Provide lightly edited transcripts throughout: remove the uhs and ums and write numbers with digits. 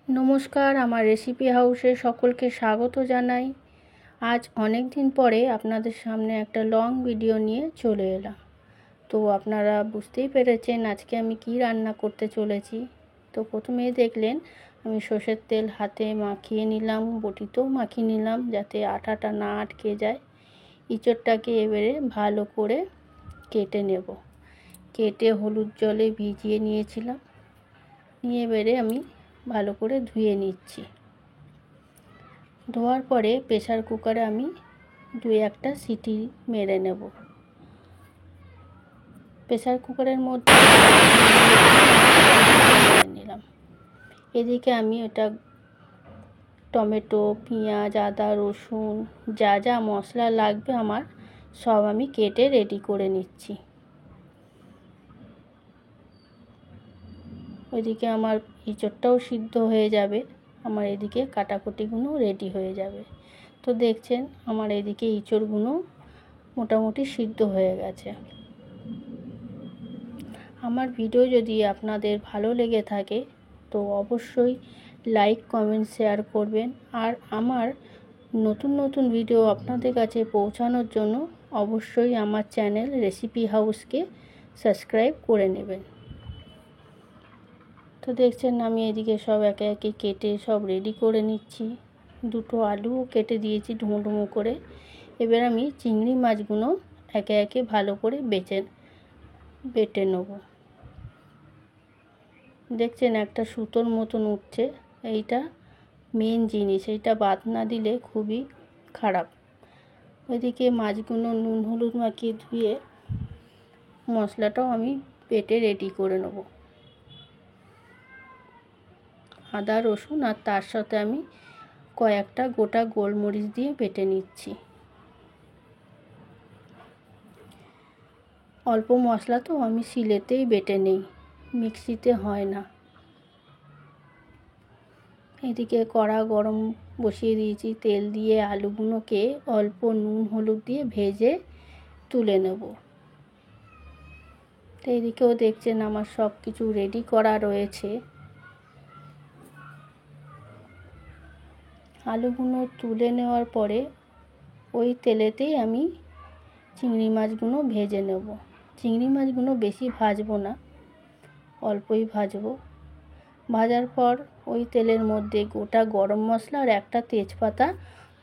নমস্কার, আমার রেসিপি হাউসে সকলকে স্বাগত জানাই। আজ অনেক দিন পরে আপনাদের সামনে একটা লং ভিডিও নিয়ে চলে এলাম। তো আপনারা বুঝতেই পেরেছেন আজকে আমি কি রান্না করতে চলেছি। তো প্রথমেই দেখলেন আমি সর্ষের তেল হাতে মাখিয়ে নিলাম, বটিতেও মাখিয়ে নিলাম যাতে আটাটা না আটকে যায়। ইঁচড়টাকে এবারে ভালো করে কেটে নেব। কেটে হলুদ জলে ভিজিয়ে নিয়েছিলাম, নিয়ে এবারে আমি ভালো করে ধুয়ে নিচ্ছি। ধোয়ার পরে প্রেসার কুকারে আমি 2-1টা সিটি মেরে নেব। প্রেসার কুকারের মধ্যে নিলাম। এদিকে আমি এটা টমেটো, পেঁয়াজ, আদা, রসুন যা যা মশলা লাগবে আমার সব আমি কেটে রেডি করে নিচ্ছি। ওইদিকে আমার ইঁচড়টাও সিদ্ধ হয়ে যাবে, আমার এদিকে কাটাকুটিগুলো রেডি হয়ে যাবে। তো দেখছেন আমার এদিকে ইঁচড়গুলো মোটামুটি সিদ্ধ হয়ে গেছে। আমার ভিডিও যদি আপনাদের ভালো লেগে থাকে তো অবশ্যই লাইক, কমেন্ট, শেয়ার করবেন। আর আমার নতুন নতুন ভিডিও আপনাদের কাছে পৌঁছানোর জন্য অবশ্যই আমার চ্যানেল রেসিপি হাউসকে সাবস্ক্রাইব করে নেবেন। তো দেখছেন আমি এদিকে সব একে একে কেটে সব রেডি করে নিচ্ছি। 2টো আলুও কেটে দিয়েছি ডুমো ডুমো করে। এবার আমি চিংড়ি মাছগুলো একে একে ভালো করে বেটে নেব। দেখছেন একটা সুতোর মতন উঠছে, এইটা মেন জিনিস, এইটা বাদ না দিলে খুবই খারাপ। ওইদিকে মাছগুলো নুন হলুদ মাখিয়ে ধুয়ে মশলাটাও আমি বেটে রেডি করে নেব। আদা, রসুন আর তার সাথে আমি কয়েকটা গোটা গোলমরিচ দিয়ে বেটে নিচ্ছি। অল্প মশলা তো আমি শিলেতেই বেটে নেই, মিক্সিতে হয় না। এদিকে কড়া গরম বসিয়ে দিয়েছি, তেল দিয়ে আলুগুলোকে অল্প নুন হলুদ দিয়ে ভেজে তুলে নেব। তো এদিকেও দেখছেন আমার সব কিছু রেডি করা রয়েছে। আলুগুলো তুলে নেওয়ার পরে ওই তেলেতেই আমি চিংড়ি মাছগুলো ভেজে নেব। চিংড়ি মাছগুলো বেশি ভাজবো না, অল্পই ভাজবো। ভাজার পর ওই তেলের মধ্যে গোটা গরম মশলা আর একটা তেজপাতা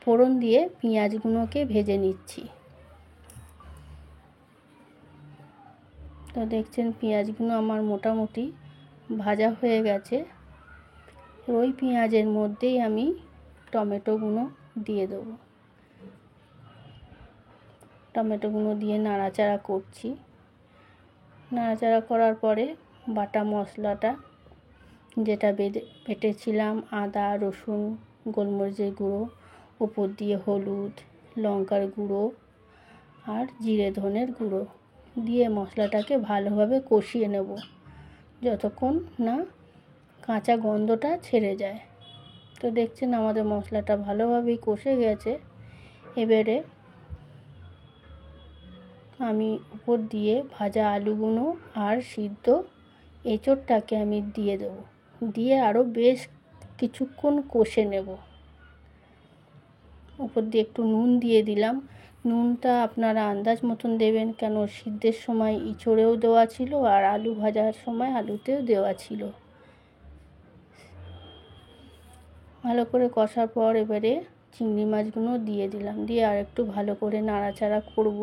ফোড়ন দিয়ে পেঁয়াজগুলোকে ভেজে নিচ্ছি। তো দেখছেন পেঁয়াজগুলো আমার মোটামুটি ভাজা হয়ে গেছে। ওই পেঁয়াজের মধ্যেই আমি টমেটোগুলো দিয়ে দেবো। টমেটোগুলো দিয়ে নাড়াচাড়া করছি। নাড়াচাড়া করার পরে বাটা মশলাটা যেটা বেটেছিলাম, আদা, রসুন, গোলমরিচের গুঁড়ো, উপর দিয়ে হলুদ, লঙ্কার গুঁড়ো আর জিরে ধনের গুঁড়ো দিয়ে মশলাটাকে ভালোভাবে কষিয়ে নেব যতক্ষণ না কাঁচা গন্ধটা ছেড়ে যায়। তো দেখছেন আমাদের মশলাটা ভালোভাবেই কষে গেছে। এবারে আমি উপর দিয়ে ভাজা আলুগুলো আর সিদ্ধ এঁচড়টাকে আমি দিয়ে দেবো, দিয়ে আরও বেশ কিছুক্ষণ কষে নেব। উপর দিয়ে একটু নুন দিয়ে দিলাম। নুনটা আপনারা আন্দাজ মতন দেবেন, কেন সিদ্ধের সময় ইঁচড়েও দেওয়া ছিল আর আলু ভাজার সময় আলুতেও দেওয়া ছিল। ভালো করে কষার পর এবারে চিংড়ি মাছগুলো দিয়ে দিলাম, দিয়ে আর একটু ভালো করে নাড়াচাড়া করব।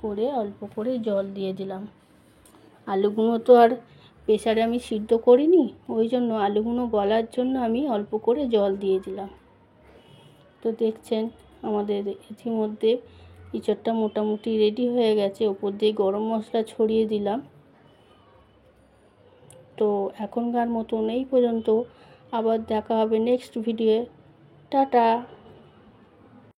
করে অল্প করে জল দিয়ে দিলাম। আলুগুলো তো আর প্রেসারে আমি সিদ্ধ করিনি, ওই জন্য আলুগুলো গলার জন্য আমি অল্প করে জল দিয়ে দিলাম। তো দেখছেন আমাদের ইতিমধ্যে ইঁচড়টা মোটামুটি রেডি হয়ে গেছে। ওপর দিয়ে গরম মশলা ছড়িয়ে দিলাম। তো এখনকার মতন এই পর্যন্ত, আবার দেখা হবে নেক্সট ভিডিওয়ে। টাটা।